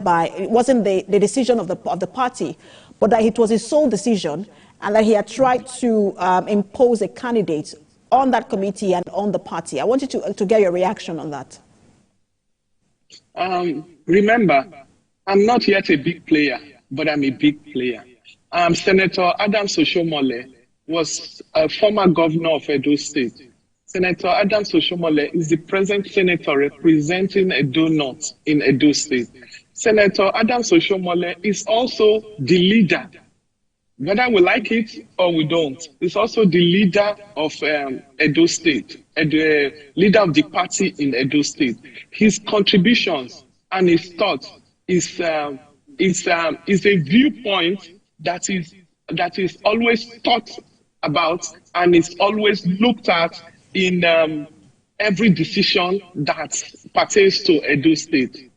by, it wasn't the decision of the party, but that it was his sole decision, and that he had tried to impose a candidate on that committee and on the party. I want you to get your reaction on that. Remember, I'm not yet a big player, but I'm a big player. Senator Adams Oshomole was a former governor of Edo State. Senator Adams Oshomole is the present senator representing Edo North in Edo State. Senator Adams Oshomole is also the leader, whether we like it or we don't. He's also the leader of Edo State, the leader of the party in Edo State. His contributions and his thoughts is a viewpoint that is always thought about and is always looked at in every decision that pertains to Edo State.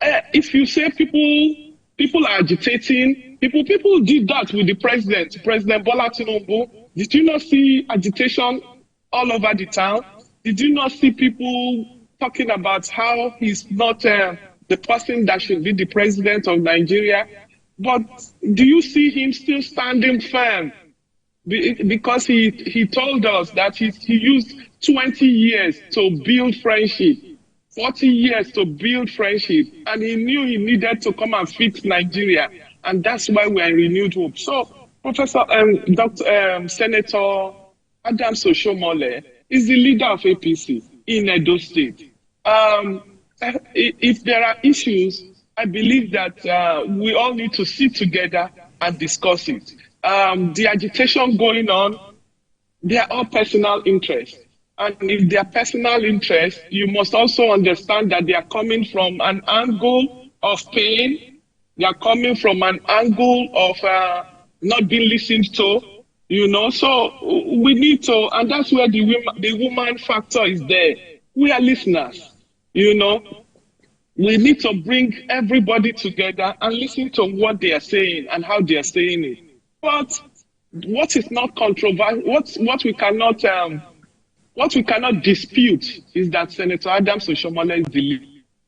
If you say people are agitating, people did that with the President Bola Tinubu. Did you not see agitation all over the town? Did you not see people talking about how he's not the person that should be the president of Nigeria? But do you see him still standing firm? Because he told us that he used 20 years to build friendship, 40 years to build friendship, and he knew he needed to come and fix Nigeria, and that's why we are in renewed hope. So, Senator Adams Oshomole is the leader of APC in Edo State. If there are issues, I believe that we all need to sit together and discuss it. The agitation going on, they are all personal interests. And if they are personal interests, you must also understand that they are coming from an angle of pain. They are coming from an angle of not being listened to, So we need to, and that's where the woman factor is there. We are listeners, We need to bring everybody together and listen to what they are saying and how they are saying it. But what is not controversial, what we cannot dispute is that Senator Adams Oshomole is the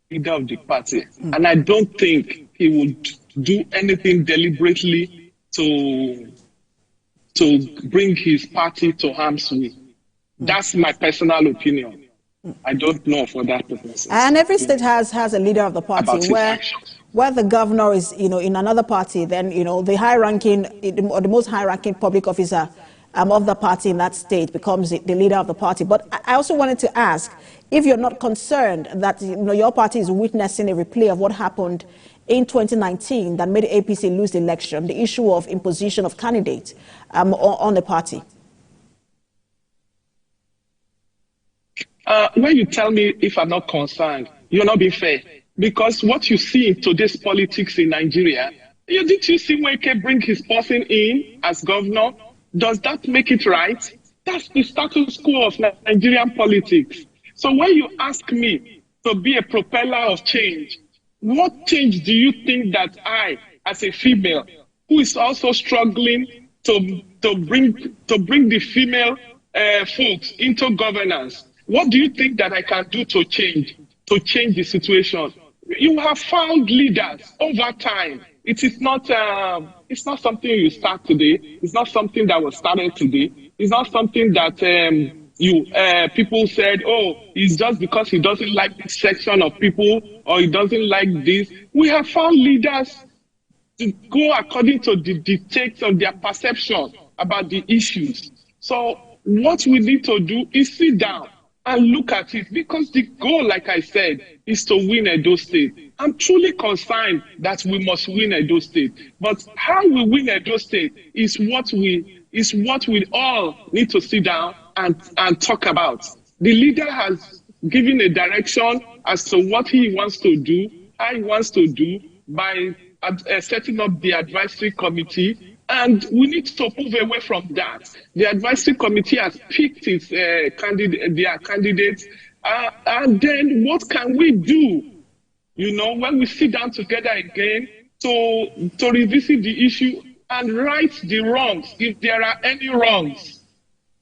leader of the party, and I don't think he would do anything deliberately to bring his party to harm's way. That's my personal opinion. I don't know for that purpose. And every state has a leader of the party where the governor is, in another party, then, the high-ranking or the most high-ranking public officer of the party in that state becomes the leader of the party. But I also wanted to ask if you're not concerned that, your party is witnessing a replay of what happened in 2019 that made APC lose the election, the issue of imposition of candidates on the party. When you tell me if I'm not concerned, you're not being fair. Because what you see in today's politics in Nigeria, did you see Wike bring his person in as governor? Does that make it right? That's the status quo of Nigerian politics. So when you ask me to be a propeller of change, what change do you think that I, as a female, who is also struggling to bring the female folks into governance, what do you think that I can do to change the situation? You have found leaders over time. It is not something you start today. It's not something that was started today. It's not something that people said, oh, it's just because he doesn't like this section of people or he doesn't like this. We have found leaders to go according to the dictates of their perception about the issues. So what we need to do is sit down and look at it, because the goal, like I said, is to win Edo State. I'm truly concerned that we must win Edo State. But how we win Edo State is what we all need to sit down and talk about. The leader has given a direction as to what he wants to do, how he wants to do by setting up the advisory committee. And we need to move away from that. The advisory committee has picked its their candidates. And then what can we do, when we sit down together again to revisit the issue and right the wrongs, if there are any wrongs?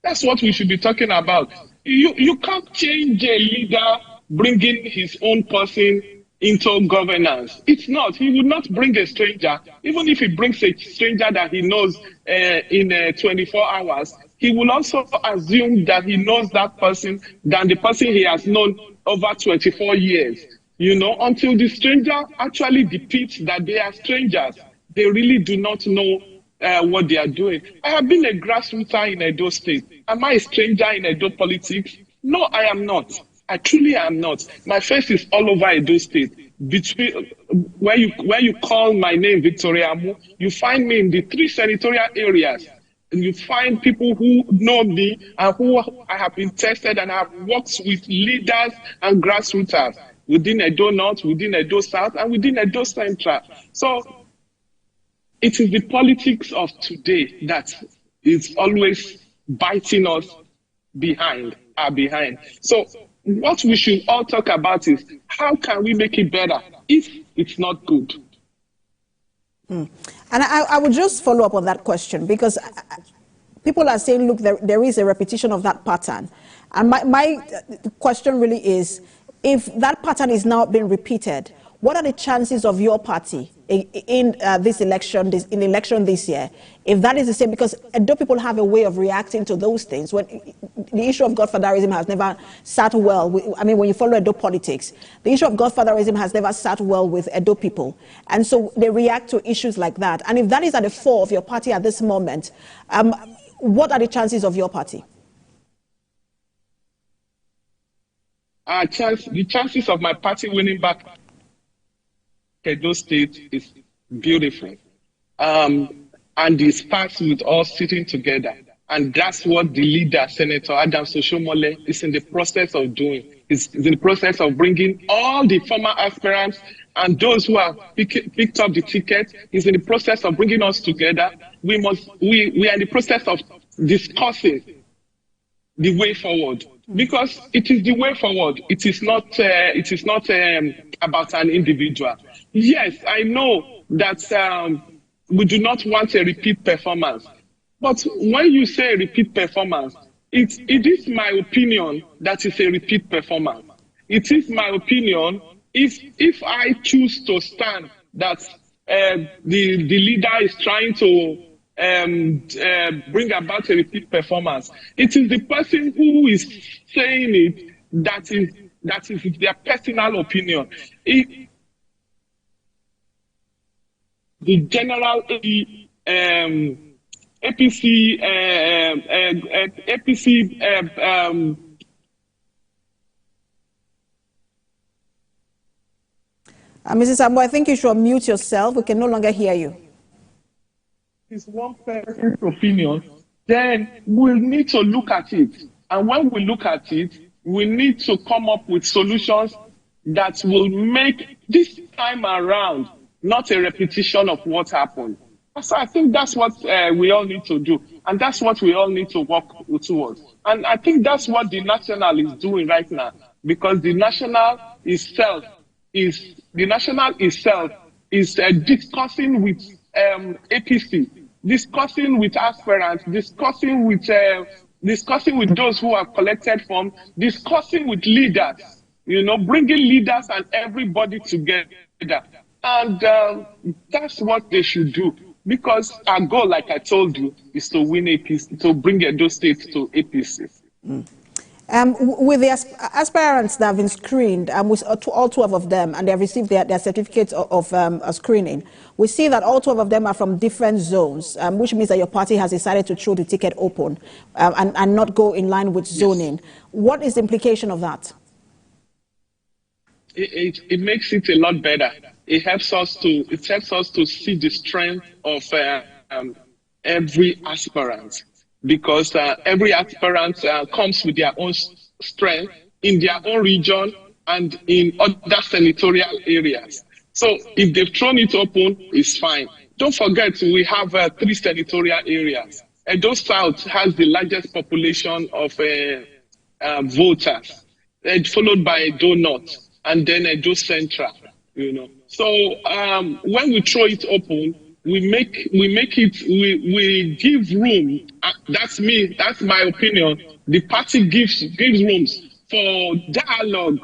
That's what we should be talking about. You can't change a leader bringing his own person into governance. It's not. He would not bring a stranger. Even if he brings a stranger that he knows in 24 hours, he will also assume that he knows that person than the person he has known over 24 years. You know, until the stranger actually depicts that they are strangers, they really do not know what they are doing. I have been a grassrooter in Edo State. Am I a stranger in Edo politics? No, I am not. I truly am not. My face is all over Edo State. Between where you call my name Victoria Amu, you find me in the 3 senatorial areas. And you find people who know me and who I have been tested and have worked with leaders and grassroots within Edo North, within Edo South, and within Edo Central. So it is the politics of today that is always biting us behind. So what we should all talk about is how can we make it better if it's not good? And I would just follow up on that question, because people are saying, look, there is a repetition of that pattern. And my question really is, if that pattern is now being repeated, what are the chances of your party in this election, in the election this year, if that is the same? Because Edo people have a way of reacting to those things. When the issue of godfatherism has never sat well. I mean, when you follow Edo politics, the issue of godfatherism has never sat well with Edo people. And so they react to issues like that. And if that is at the fore of your party at this moment, what are the chances of your party? The chances of my party winning back Edo State is beautiful. And it starts with us sitting together. And that's what the leader, Senator Adam Soshomole, is in the process of doing. He's in the process of bringing all the former aspirants and those who have picked up the ticket. He's in the process of bringing us together. We are in the process of discussing the way forward, because it is the way forward. It is not about an individual. Yes, I know that we do not want a repeat performance. But when you say repeat performance, it is my opinion that it's a repeat performance. It is my opinion if I choose to stand that the leader is trying to bring about a repeat performance. It is the person who is saying it that is their personal opinion. The general APC Mrs. Ambo, I think you should mute yourself. We can no longer hear you. It's one person's opinion, then we'll need to look at it. And when we look at it, we need to come up with solutions that will make this time around not a repetition of what happened. So I think that's what we all need to do. And that's what we all need to work towards. And I think that's what the National is doing right now, because the National itself is discussing with APC, discussing with aspirants, discussing with those who have collected funds, discussing with leaders, bringing leaders and everybody together. And that's what they should do, because our goal, like I told you, is to win APC, to bring Edo State to APC. With the aspirants that have been screened, with all 12 of them, and they have received their certificates of screening, we see that all 12 of them are from different zones, which means that your party has decided to throw the ticket open and not go in line with zoning. Yes. What is the implication of that? It makes it a lot better. It helps us to see the strength of every aspirant, because every aspirant comes with their own strength in their own region and in other senatorial areas. So if they've thrown it open, it's fine. Don't forget, we have 3 senatorial areas. Edo South has the largest population of voters, followed by Edo North, and then Edo Central. So when we throw it open, we give room. That's me. That's my opinion. The party gives rooms for dialogue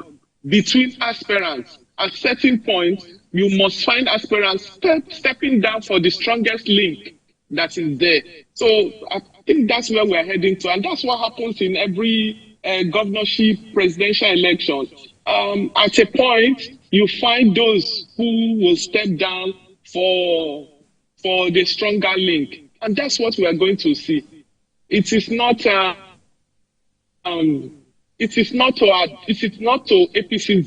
between aspirants at certain point, you must find aspirants stepping down for the strongest link that is there. So I think that's where we're heading to. And that's what happens in every governorship, presidential election. At a point, you find those who will step down for the stronger link. And that's what we are going to see. It is not to APC's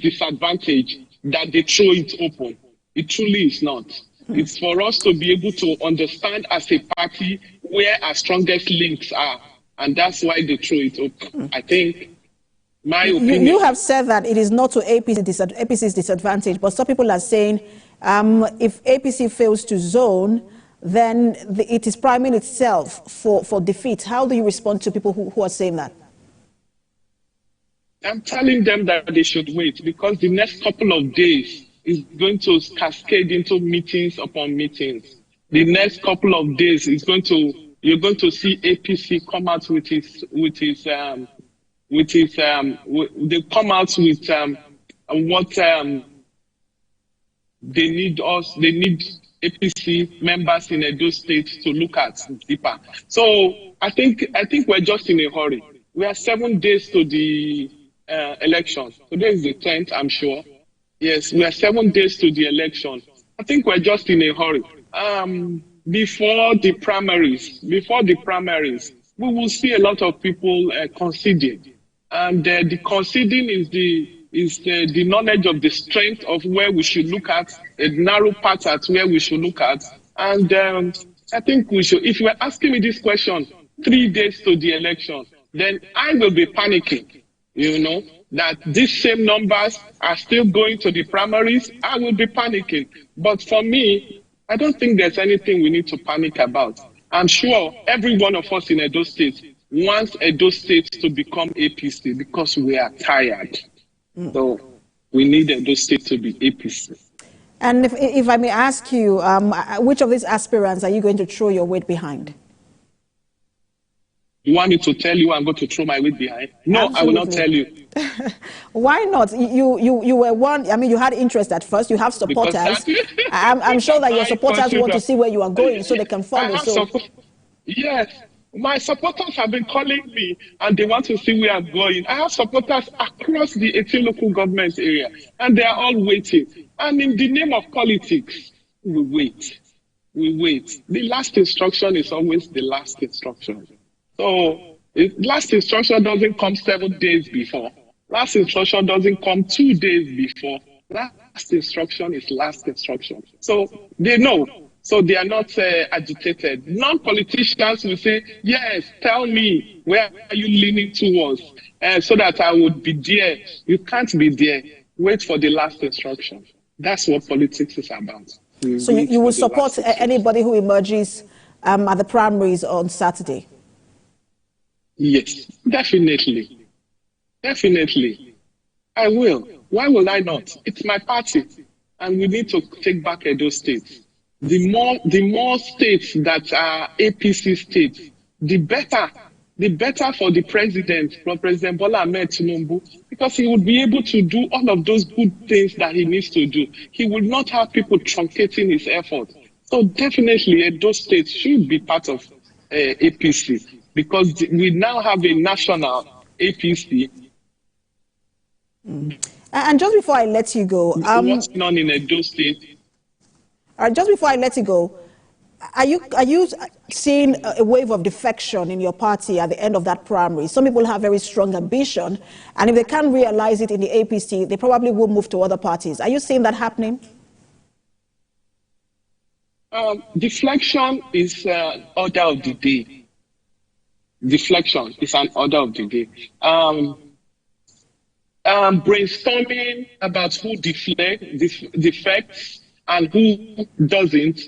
disadvantage that they throw it open. It truly is not. It's for us to be able to understand as a party where our strongest links are. And that's why they throw it open. I think, my opinion. You have said that it is not to APC's disadvantage, but some people are saying if APC fails to zone, then it is priming itself for defeat. How do you respond to people who are saying that? I'm telling them that they should wait, because the next couple of days is going to cascade into meetings upon meetings. The next couple of days is you're going to see APC come out they come out with what they need APC members in Edo State to look at deeper. So I think we're just in a hurry. We are 7 days to the election. Today is the 10th, I'm sure. Yes, we are 7 days to the election. I think we're just in a hurry. Before the primaries, we will see a lot of people conceding. And the conceding is the knowledge of the strength of where we should look at, a narrow path at where we should look at. And I think we should, if you were asking me this question 3 days to the election, then I will be panicking, that these same numbers are still going to the primaries. I will be panicking. But for me, I don't think there's anything we need to panic about. I'm sure every one of us in Edo State wants Edo State to become APC because we are tired. So we need Edo State to be APC. And if I may ask you, which of these aspirants are you going to throw your weight behind? You want me to tell you I'm going to throw my weight behind? No, absolutely. I will not tell you. Why not? You were one. I mean, you had interest at first. You have supporters. I'm sure that your supporters want to see where you are going so they can follow. Yes, my supporters have been calling me and they want to see where I'm going. I have supporters across the 18 local government area and they are all waiting. And in the name of politics, we wait. We wait. The last instruction is always the last instruction. So last instruction doesn't come 7 days before. Last instruction doesn't come 2 days before. Last instruction is last instruction. So they know. So they are not agitated. Non-politicians will say, yes, tell me, where are you leaning towards? So that I would be there. You can't be there. Wait for the last instruction. That's what politics is about. So you will support anybody who emerges at the primaries on Saturday? Yes, definitely. Definitely. I will. Why will I not? It's my party. And we need to take back Edo State. The more states that are APC states, the better for the president, for President Bola Ahmed Tinubu, because he would be able to do all of those good things that he needs to do. He will not have people truncating his effort. So definitely Edo State should be part of APC, because we now have a national APC. And just before I let you go, what's going on in Edo State? Just before I let you go, are you seeing a wave of defection in your party at the end of that primary? Some people have very strong ambition, and if they can't realize it in the APC, they probably will move to other parties. Are you seeing that happening? Deflection is an order of the day. Deflection is an order of the day. Brainstorming about who defects and who doesn't,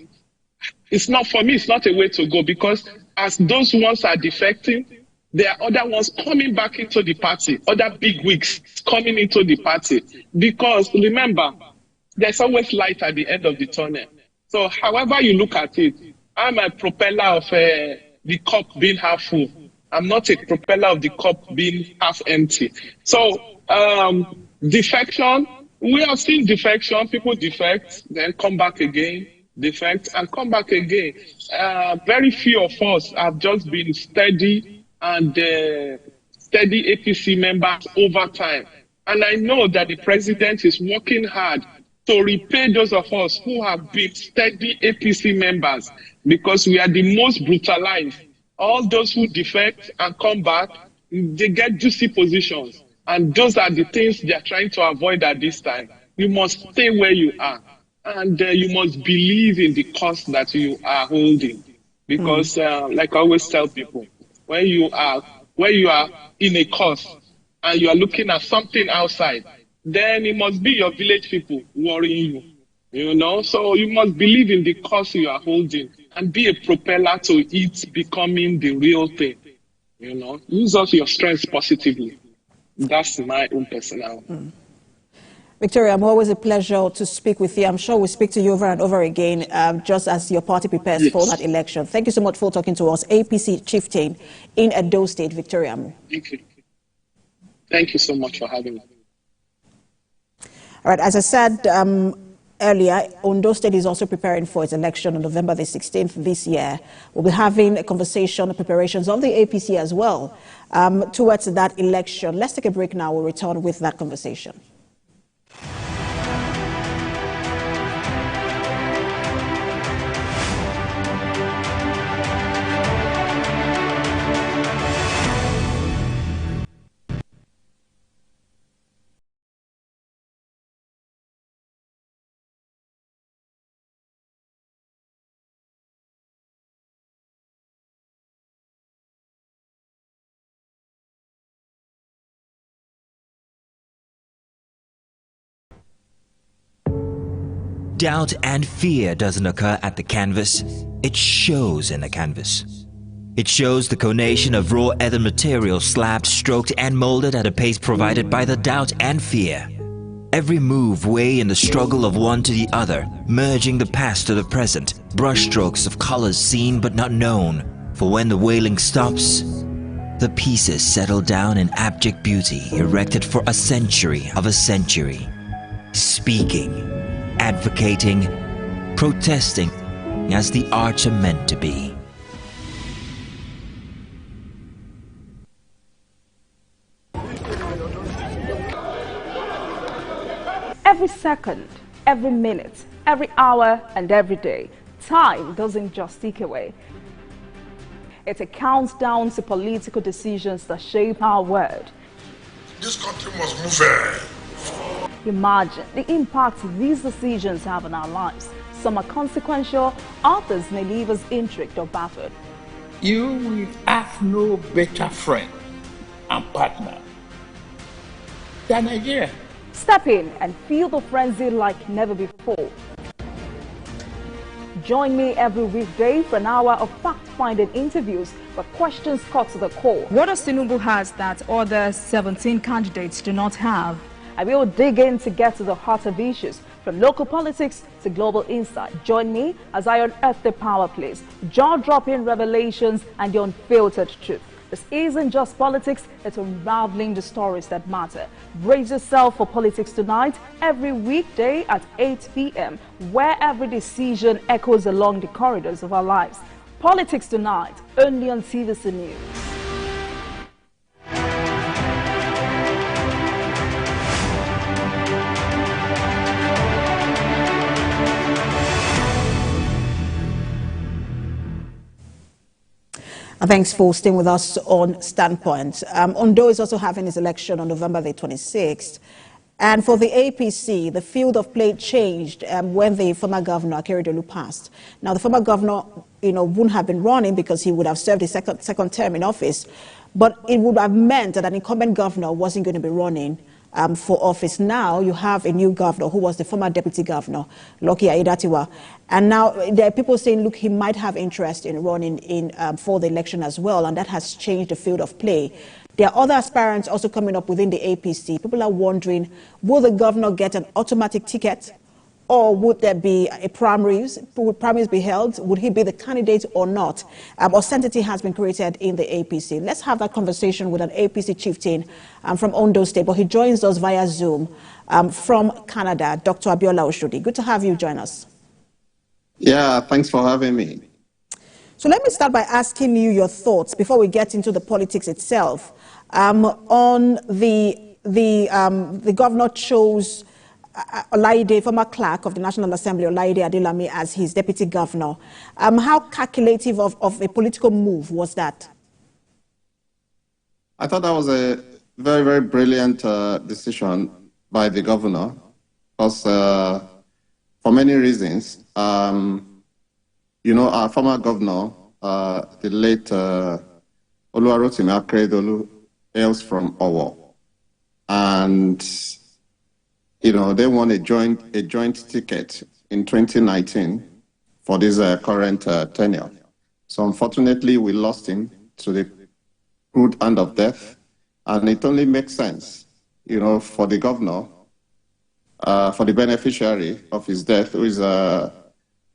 it's not, for me, it's not a way to go, because as those ones are defecting, there are other ones coming back into the party, other big wigs coming into the party. Because remember, there's always light at the end of the tunnel. So however you look at it, I'm a propeller of the cup being half full. I'm not a propeller of the cup being half empty. So defection We have seen defection, people defect, then come back again, defect, and come back again. Very few of us have just been steady and steady APC members over time. And I know that the president is working hard to repay those of us who have been steady APC members, because we are the most brutalized. All those who defect and come back, they get juicy positions. And those are the things they are trying to avoid at this time. You must stay where you are. And you must believe in the cause that you are holding. Because like I always tell people, when you are in a cause and you are looking at something outside, then it must be your village people worrying you. So you must believe in the cause you are holding and be a propeller to it becoming the real thing. Use up your strengths positively. That's my own personal. Victoria, always a pleasure to speak with you. I'm sure we'll speak to you over and over again, just as your party prepares for that election. Thank you so much for talking to us. APC chieftain in Edo State, Victoria. Thank you. Thank you so much for having me. All right, as I said earlier, Ondo State is also preparing for its election on November the 16th this year. We'll be having a conversation on preparations of the APC as well towards that election. Let's take a break now. We'll return with that conversation. Doubt and fear doesn't occur at the canvas, it shows in the canvas. It shows the conation of raw earthen material slabbed, stroked and molded at a pace provided by the doubt and fear. Every move weigh in the struggle of one to the other, merging the past to the present, brushstrokes of colors seen but not known. For when the wailing stops, the pieces settle down in abject beauty erected for a century of a century. Speaking, advocating, protesting as the arts are meant to be. Every second, every minute, every hour and every day, time doesn't just tick away. It counts down to political decisions that shape our world. This country must move. Imagine the impact these decisions have on our lives. Some are consequential, others may leave us intrigued or baffled. You will have no better friend and partner than Nigeria. Step in and feel the frenzy like never before. Join me every weekday for an hour of fact-finding interviews where questions cut to the core. What does Tinubu has that other 17 candidates do not have? I will dig in to get to the heart of issues, from local politics to global insight. Join me as I unearth the power plays, jaw-dropping revelations and the unfiltered truth. This isn't just politics, it's unraveling the stories that matter. Brace yourself for Politics Tonight every weekday at 8 p.m, where every decision echoes along the corridors of our lives. Politics Tonight, only on TVC News. Thanks for staying with us on Standpoint. Ondo is also having its election on November the 26th. And for the APC, the field of play changed when the former governor, Akeredolu, passed. Now, the former governor, wouldn't have been running because he would have served his second term in office. But it would have meant that an incumbent governor wasn't going to be running for office. Now you have a new governor who was the former deputy governor, Lucky Aiyedatiwa. And now there are people saying, look, he might have interest in running for the election as well, and that has changed the field of play. There are other aspirants also coming up within the APC. People are wondering, will the governor get an automatic ticket, or would there be a primaries? Would primaries be held? Would he be the candidate or not? Uncertainty has been created in the APC. Let's have that conversation with an APC chieftain from Ondo State, but he joins us via Zoom from Canada, Dr. Abiola Oshodi. Good to have you join us. Yeah, thanks for having me. So let me start by asking you your thoughts before we get into the politics itself. On the governor chose Olaide, former clerk of the National Assembly, Olaide Adelami, as his deputy governor. How calculative of a political move was that? I thought that was a very, very brilliant decision by the governor, because for many reasons. You know, our former governor, the late Oluwarotimi Akeredolu, hails from Owo, and you know they won a joint ticket in 2019 for this current tenure. So unfortunately, we lost him to the crude hand of death, and it only makes sense, you know, for the governor, for the beneficiary of his death, who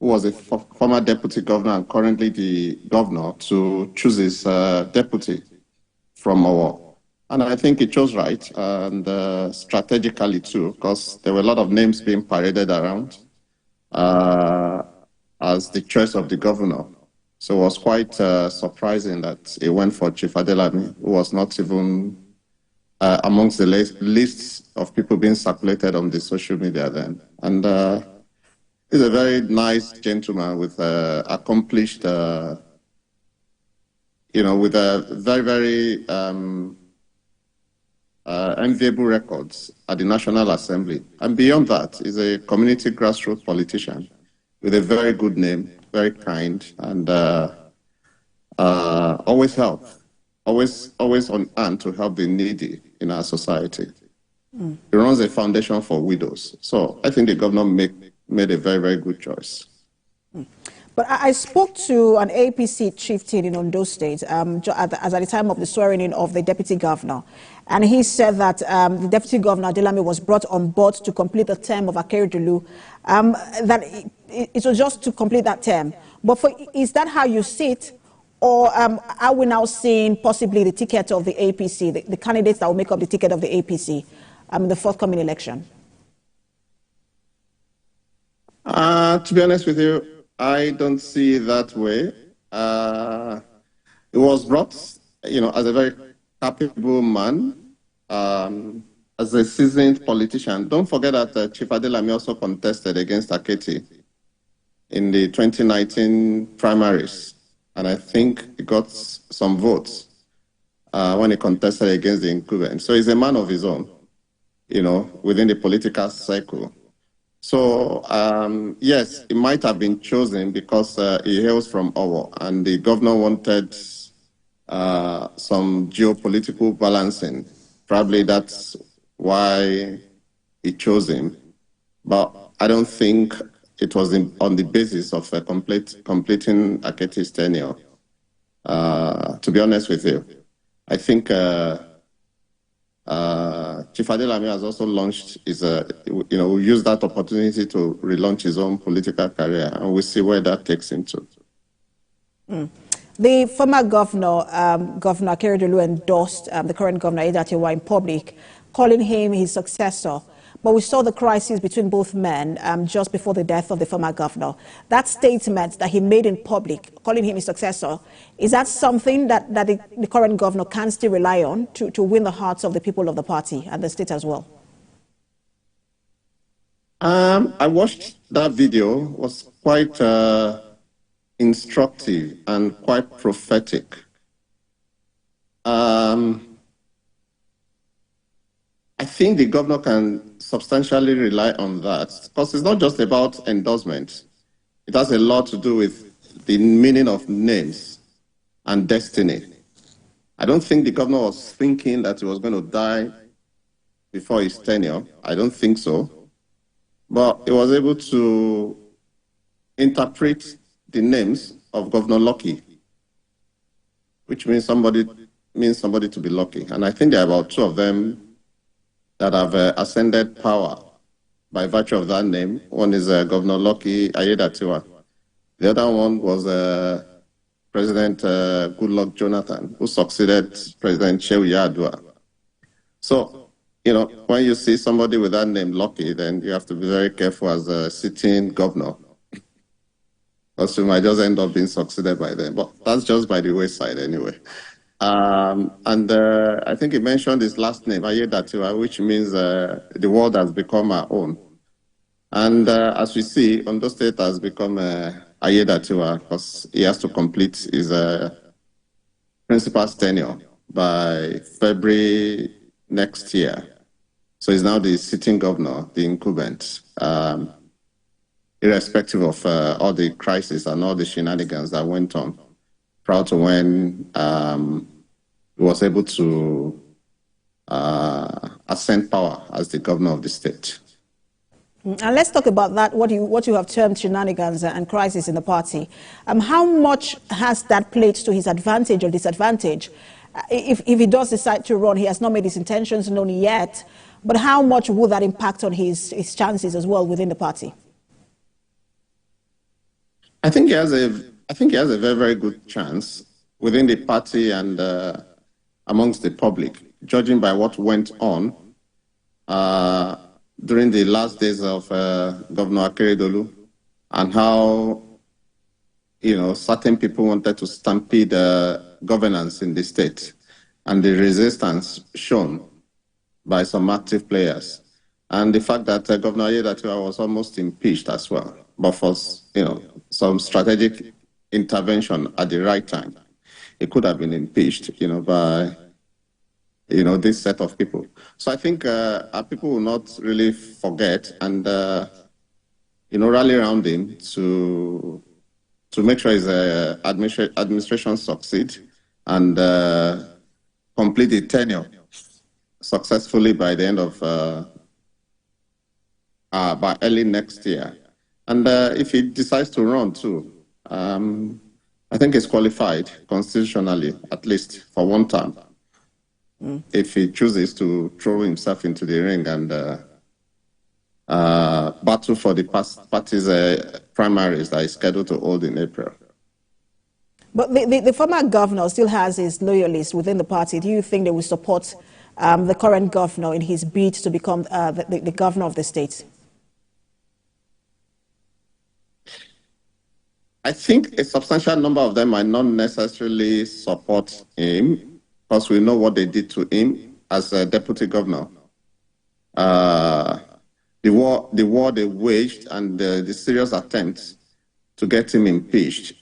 was a former deputy governor and currently the governor, to choose his deputy from Owo. And I think he chose right, and strategically too, because there were a lot of names being paraded around as the choice of the governor. So it was quite surprising that he went for Chief Adelami, who was not even amongst the lists of people being circulated on the social media then. And he's a very nice gentleman with accomplished, you know, with a very, very enviable records at the National Assembly. And beyond that, he's a community grassroots politician with a very good name, very kind, and always always on hand to help the needy in our society. He runs a foundation for widows. So I think the governor made a very, very good choice. But I spoke to an APC chieftain in Ondo State as at the time of the swearing-in of the deputy governor. And he said that the deputy governor, Adelami, was brought on board to complete the term of Akeredolu, that it was just to complete that term. But is that how you see it? Or are we now seeing possibly the ticket of the APC, the candidates that will make up the ticket of the APC in the forthcoming election? To be honest with you, I don't see it that way. It was brought, you know, as a very capable man, as a seasoned politician. Don't forget that Chief Adelami also contested against Aketi in the 2019 primaries. And I think he got some votes when he contested against the incumbent. So he's a man of his own, you know, within the political cycle. So, yes, it might have been chosen because he hails from Owo, and the governor wanted some geopolitical balancing. Probably that's why he chose him. But I don't think it was on the basis of completing Aketi's tenure, to be honest with you. I think Chief Adelami has also launched his, you know, we use that opportunity to relaunch his own political career, and we'll see where that takes him to. The former governor, Governor Akeredolu, endorsed the current governor, Aiyetidawa, in public, calling him his successor. But we saw the crisis between both men just before the death of the former governor. That statement that he made in public, calling him his successor, is that something that the current governor can still rely on to win the hearts of the people of the party and the state as well? I watched that video. It was quite instructive and quite prophetic. I think the governor can substantially rely on that, because it's not just about endorsement. It has a lot to do with the meaning of names and destiny. I don't think the governor was thinking that he was going to die before his tenure. I don't think so. But he was able to interpret the names of Governor Lucky, which means somebody to be lucky. And I think there are about two of them that have ascended power by virtue of that name. One is Governor Lucky Ayedatiwa. The other one was President Goodluck Jonathan, who succeeded President Shehu Yadua. So, you know, when you see somebody with that name, Lucky, then you have to be very careful as a sitting governor, because you might just end up being succeeded by them. But that's just by the wayside anyway. And I think he mentioned his last name, Ayedatiwa, which means the world has become our own. And as we see, Ondo State has become Ayedatiwa because he has to complete his principal's tenure by February next year. So he's now the sitting governor, the incumbent, irrespective of all the crises and all the shenanigans that went on prior to when he was able to ascend power as the governor of the state. And let's talk about that, what you have termed shenanigans and crisis in the party. How much has that played to his advantage or disadvantage? If he does decide to run, he has not made his intentions known yet, but how much would that impact on his chances as well within the party? I think he has a very, very good chance within the party and amongst the public, judging by what went on during the last days of Governor Akeredolu and how, you know, certain people wanted to stampede governance in the state and the resistance shown by some active players. And the fact that Governor Ayedatiwa was almost impeached as well, but for, you know, some strategic intervention at the right time. It could have been impeached, you know, by, you know, this set of people. So I think people will not really forget and, you know, rally around him to make sure his administration succeed and complete the tenure successfully by the end of, by early next year. And if he decides to run too, I think he's qualified constitutionally, at least for one term. If he chooses to throw himself into the ring and battle for the party's primaries that is scheduled to hold in April. But the former governor still has his loyalists within the party. Do you think they will support the current governor in his bid to become the governor of the state? I think a substantial number of them might not necessarily support him, because we know what they did to him as a deputy governor. The war they waged and the serious attempts to get him impeached.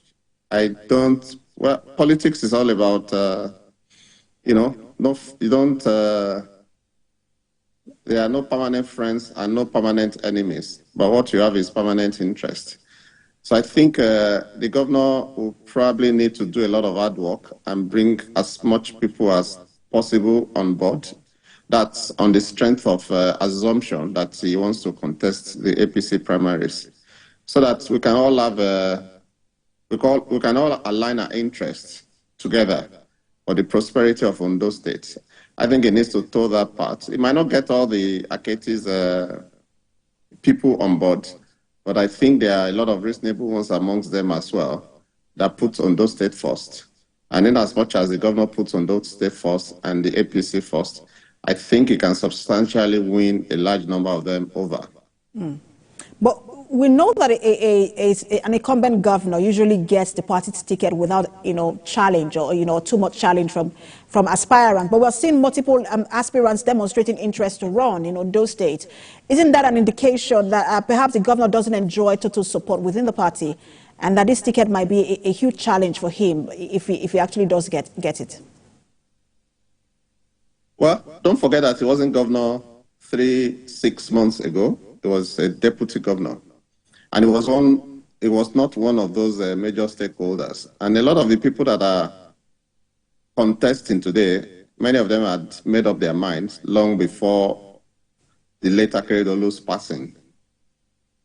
Well, politics is all about, you know, there are no permanent friends and no permanent enemies, but what you have is permanent interest. So I think the governor will probably need to do a lot of hard work and bring as much people as possible on board. That's on the strength of assumption that he wants to contest the APC primaries, so that we can all have we can all align our interests together for the prosperity of Ondo State. I think he needs to toe that part. He might not get all the Aketi's people on board, but I think there are a lot of reasonable ones amongst them as well that put Ondo State first. And in as much as the governor puts Ondo State first and the APC first, I think he can substantially win a large number of them over. But we know that an incumbent governor usually gets the party's ticket without, you know, challenge or, you know, too much challenge from aspirants. But we're seeing multiple aspirants demonstrating interest to run in Ondo State. Isn't that an indication that perhaps the governor doesn't enjoy total support within the party, and that this ticket might be a huge challenge for him if he actually does get it? Well, don't forget that he wasn't governor 6 months ago. He was a deputy governor. And it was not one of those major stakeholders. And a lot of the people that are contesting today, many of them had made up their minds long before the late Akeredolu's passing.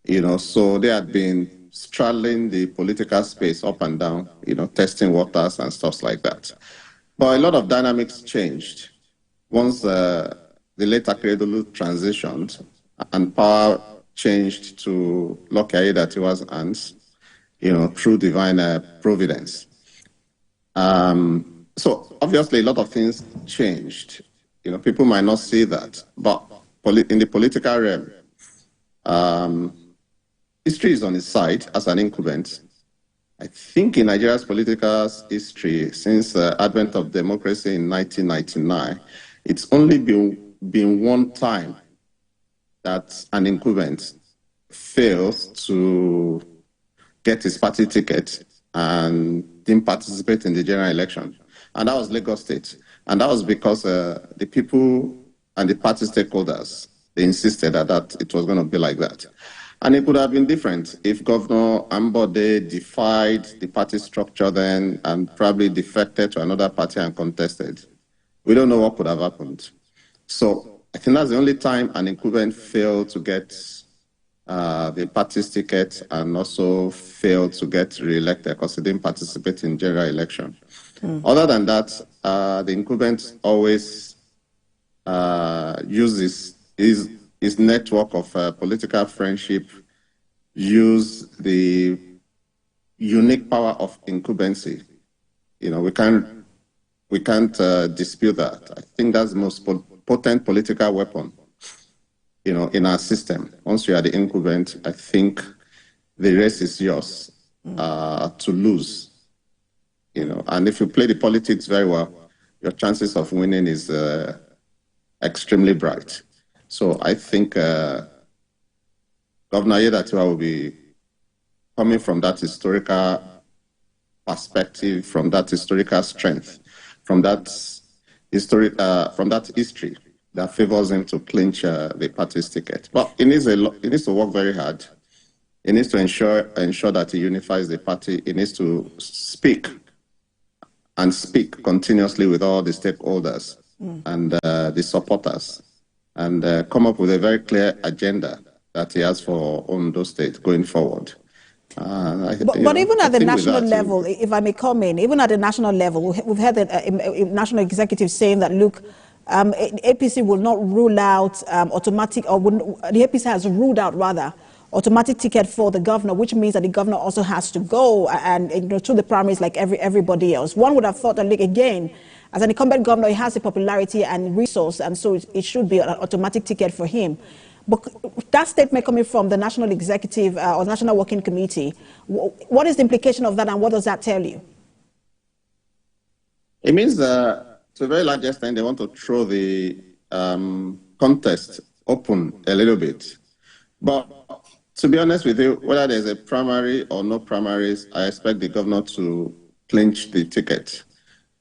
You know, so they had been straddling the political space up and down, you know, testing waters and stuff like that. But a lot of dynamics changed once the late Akeredolu transitioned and power changed to Lucky Aiyedatiwa's hands, through divine providence. So obviously a lot of things changed. People might not see that, but in the political realm, history is on its side as an incumbent. I think in Nigeria's political history, since the advent of democracy in 1999, it's only been one time that an incumbent failed to get his party ticket and didn't participate in the general election. And that was Lagos State. And that was because the people and the party stakeholders, they insisted that it was going to be like that. And it could have been different if Governor Ambode defied the party structure then and probably defected to another party and contested. We don't know what could have happened. So I think that's the only time an incumbent failed to get the party's ticket and also failed to get re-elected because he didn't participate in general election. Other than that, the incumbent always uses his network of political friendship, use the unique power of incumbency. We can't dispute that. I think that's the most potent political weapon, in our system. Once you are the incumbent, I think the race is yours to lose. And if you play the politics very well, your chances of winning is extremely bright. So I think Governor Aiyedatiwa will be coming from that historical perspective, from that historical strength, from that history that favors him to clinch the party's ticket. But he needs to work very hard. He needs to ensure that he unifies the party. He needs to speak continuously with all the stakeholders and the supporters, and come up with a very clear agenda that he has for Ondo State going forward. But even at the national level, if I may come in, even at the national level, we've heard the national executive saying that, look, APC will not rule out automatic, or the APC has ruled out, rather, automatic ticket for the governor, which means that the governor also has to go and through the primaries like everybody else. One would have thought that, like, again, as an incumbent governor, he has the popularity and resource, and so it should be an automatic ticket for him. But that statement coming from the National Executive or National Working Committee, what is the implication of that, and what does that tell you? It means to a very large extent they want to throw the contest open a little bit. But to be honest with you, whether there's a primary or no primaries, I expect the governor to clinch the ticket.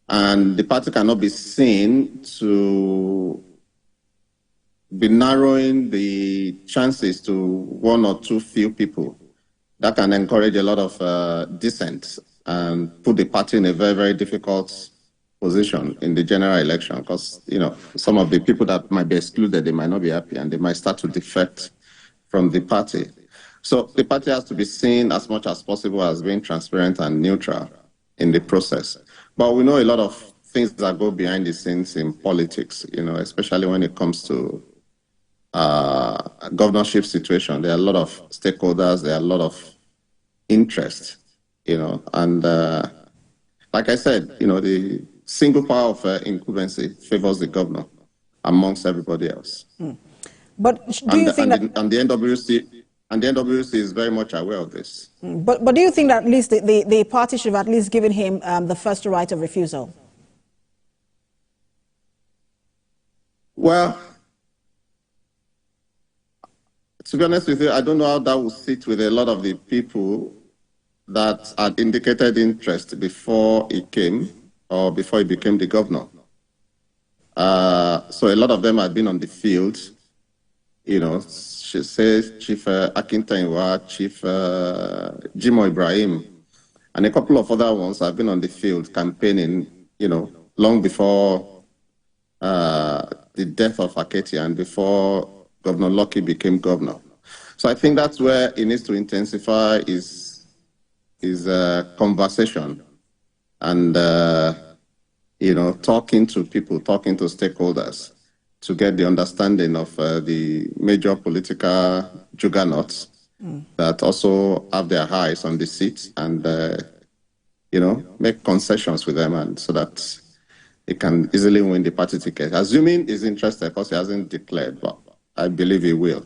And the party cannot be seen to be narrowing the chances to one or two few people. That can encourage a lot of dissent and put the party in a very, very difficult position in the general election, because, some of the people that might be excluded, they might not be happy and they might start to defect from the party. So the party has to be seen as much as possible as being transparent and neutral in the process. But we know a lot of things that go behind the scenes in politics, especially when it comes to governorship situation. There are a lot of stakeholders, there are a lot of interest, and like I said, the single power of incumbency favors the governor amongst everybody else. But do you think that... And the NWC is very much aware of this. But do you think that at least the party should have at least given him the first right of refusal? Well, to be honest with you, I don't know how that will sit with a lot of the people that had indicated interest before he came or before he became the governor. So a lot of them had been on the field, she says Chief Akintainwa, Chief Jimo Ibrahim, and a couple of other ones have been on the field campaigning, long before the death of Aketi and before Governor Lucky became governor. So I think that's where he needs to intensify his conversation and, talking to people, talking to stakeholders, to get the understanding of the major political juggernauts that also have their eyes on the seat and, you know, make concessions with them, and so that he can easily win the party ticket. Assuming he's interested, because he hasn't declared, but I believe he will.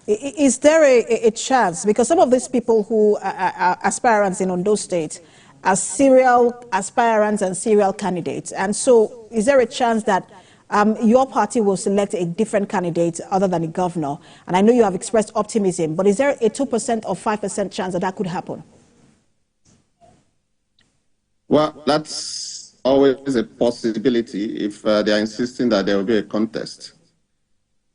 Is there a chance, because some of these people who are aspirants in Ondo State are serial aspirants and serial candidates, and so is there a chance that your party will select a different candidate other than the governor? And I know you have expressed optimism, but is there a 2% or 5% chance that that could happen? Well, that's always a possibility if they are insisting that there will be a contest.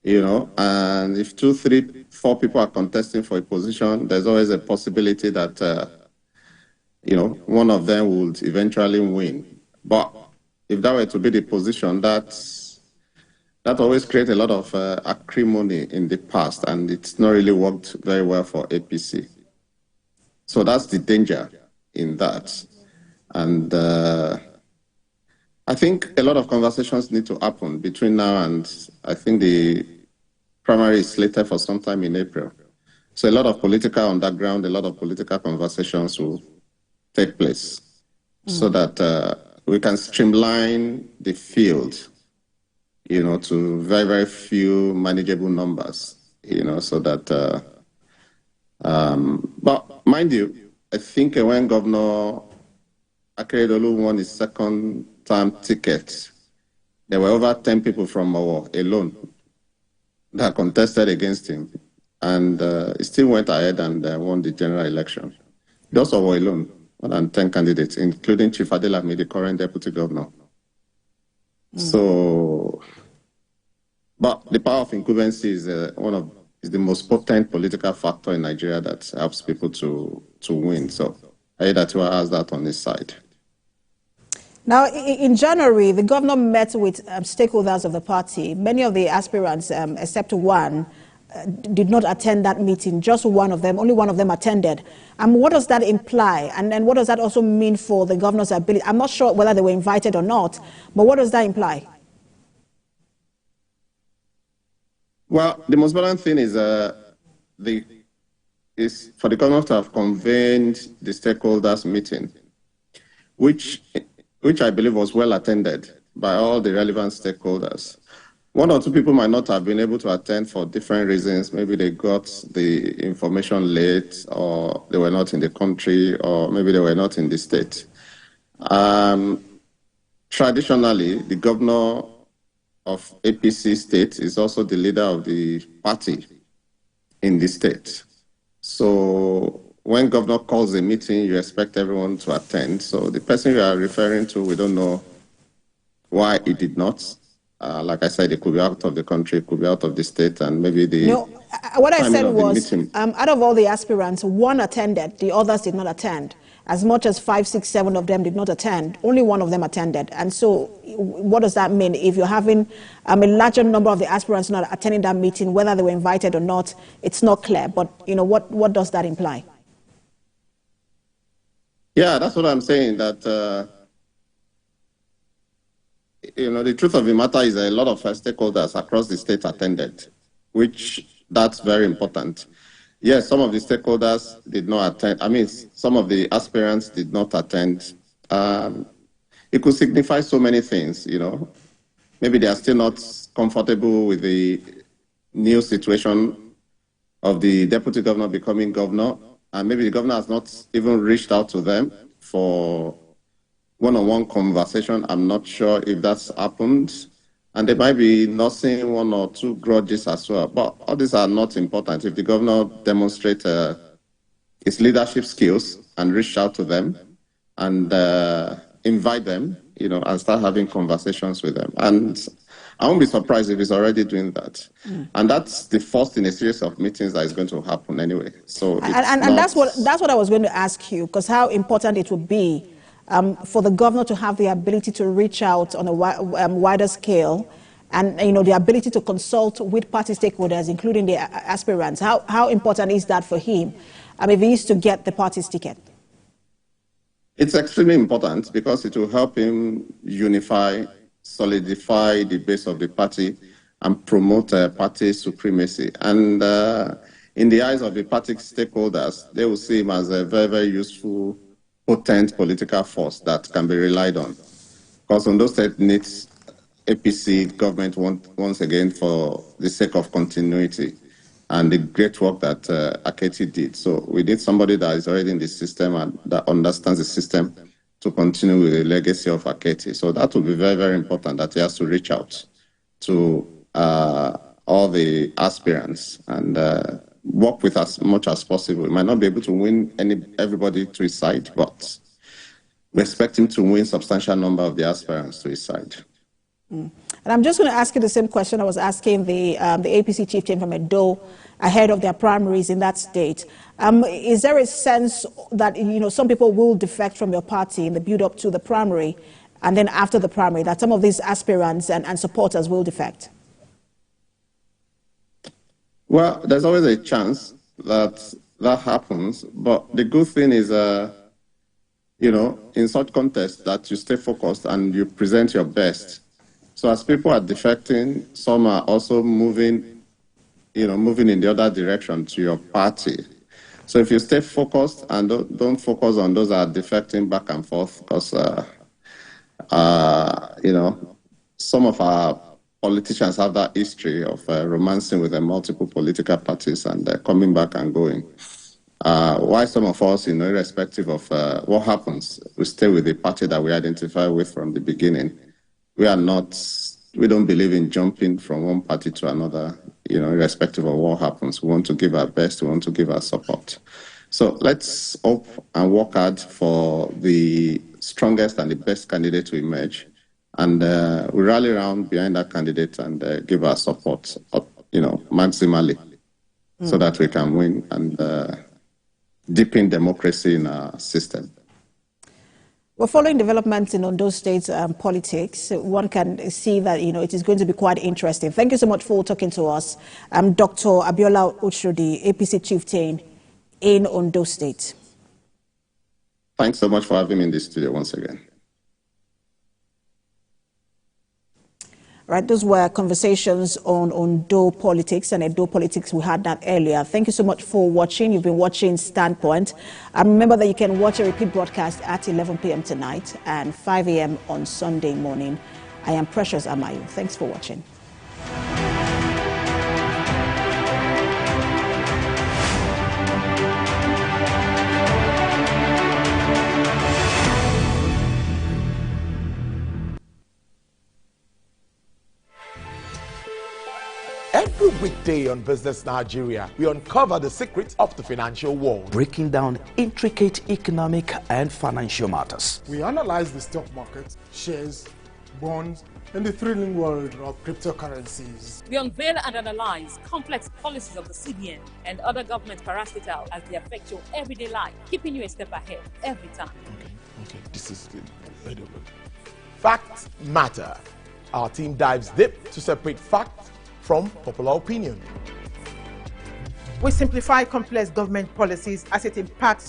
You know, and if 2, 3, 4 people are contesting for a position, there's always a possibility that, you know, one of them would eventually win. But if that were to be the position, that always creates a lot of acrimony in the past, and it's not really worked very well for APC. So that's the danger in that. And I think a lot of conversations need to happen between now and, I think, the primary is slated for sometime in April. So a lot of political underground, a lot of political conversations will take place so that we can streamline the field, you know, to very, very few manageable numbers, you know, so that, but mind you, I think when Governor Akeredolu won his second-term ticket, there were over 10 people from Owo alone that contested against him, and he still went ahead and won the general election. Just Owo alone, more than 10 candidates, including Chief Adelami, the current deputy governor. So, but the power of incumbency is is the most potent political factor in Nigeria that helps people to win. So, Aiyedatiwa has that on his side. Now, in January, the governor met with stakeholders of the party. Many of the aspirants, except one, did not attend that meeting. Just one of them, only one of them attended. What does that imply? And then what does that also mean for the governor's ability? I'm not sure whether they were invited or not, but what does that imply? Well, the most important thing is for the governor to have convened the stakeholders meeting, which I believe was well attended by all the relevant stakeholders. 1 or 2 people might not have been able to attend for different reasons. Maybe they got the information late, or they were not in the country, or maybe they were not in the state. Traditionally, the governor of APC state is also the leader of the party in the state. So when governor calls a meeting, you expect everyone to attend. So the person you are referring to, we don't know why he did not. Like I said, it could be out of the country, it could be out of the state, and maybe the... No, what I said was, out of all the aspirants, 1 attended, the others did not attend. As much as 5, 6, 7 of them did not attend, only 1 of them attended. And so what does that mean? If you're having a larger number of the aspirants not attending that meeting, whether they were invited or not, it's not clear. But, you know, what does that imply? Yeah, that's what I'm saying, that, you know, the truth of the matter is a lot of stakeholders across the state attended, which that's very important. Yes, some of the stakeholders did not attend. I mean, some of the aspirants did not attend. It could signify so many things, you know. Maybe they are still not comfortable with the new situation of the deputy governor becoming governor, and maybe the governor has not even reached out to them for one-on-one conversation. I'm not sure if that's happened. And they might be nursing 1 or 2 grudges as well. But all these are not important. If the governor demonstrates his leadership skills and reach out to them and invite them, you know, and start having conversations with them. And I won't be surprised if he's already doing that. And that's the first in a series of meetings that is going to happen anyway. So and that's what I was going to ask you, because how important it would be for the governor to have the ability to reach out on a wider scale, and, you know, the ability to consult with party stakeholders, including the aspirants. How important is that for him if he is to get the party's ticket? It's extremely important because it will help him unify, solidify the base of the party, and promote party supremacy. And in the eyes of the party stakeholders, they will see him as a very, very useful, potent political force that can be relied on. Because Ondo State needs APC government once again for the sake of continuity and the great work that Aketi did. So we need somebody that is already in the system and that understands the system to continue with the legacy of Aketi. So that will be very, very important, that he has to reach out to all the aspirants and work with as much as possible. We might not be able to win everybody to his side, but we expect him to win a substantial number of the aspirants to his side. And I'm just going to ask you the same question I was asking the APC chieftain from Edo ahead of their primaries in that state. Is there a sense that, some people will defect from your party in the build-up to the primary, and then after the primary, that some of these aspirants and supporters will defect? Well, there's always a chance that that happens, but the good thing is, in such contests that you stay focused and you present your best. So as people are defecting, some are also moving in the other direction to your party. So if you stay focused and don't focus on those that are defecting back and forth, because, some of our politicians have that history of romancing with the multiple political parties and coming back and going. Why some of us, irrespective of what happens, we stay with the party that we identify with from the beginning. We don't believe in jumping from one party to another, irrespective of what happens. We want to give our best, we want to give our support. So let's hope and work hard for the strongest and the best candidate to emerge. And we rally around behind that candidate and give our support, maximally, so that we can win and deepen democracy in our system. Well, following developments in Ondo State's politics, one can see that, it is going to be quite interesting. Thank you so much for talking to us. I'm Dr. Abiola Oshodi, APC chieftain in Ondo State. Thanks so much for having me in the studio once again. Right, those were conversations on Ondo politics and Edo politics. We had that earlier. Thank you so much for watching. You've been watching Standpoint. Remember that you can watch a repeat broadcast at 11 p.m. tonight and 5 a.m. on Sunday morning. I am Precious Amayu. Thanks for watching. Every weekday on Business Nigeria, we uncover the secrets of the financial world, breaking down intricate economic and financial matters. We analyze the stock market, shares, bonds, and the thrilling world of cryptocurrencies. We unveil and analyze complex policies of the CBN and other government parastatals as they affect your everyday life, keeping you a step ahead every time. Okay, this is incredible. Facts matter. Our team dives deep to separate facts from popular opinion. We simplify complex government policies as it impacts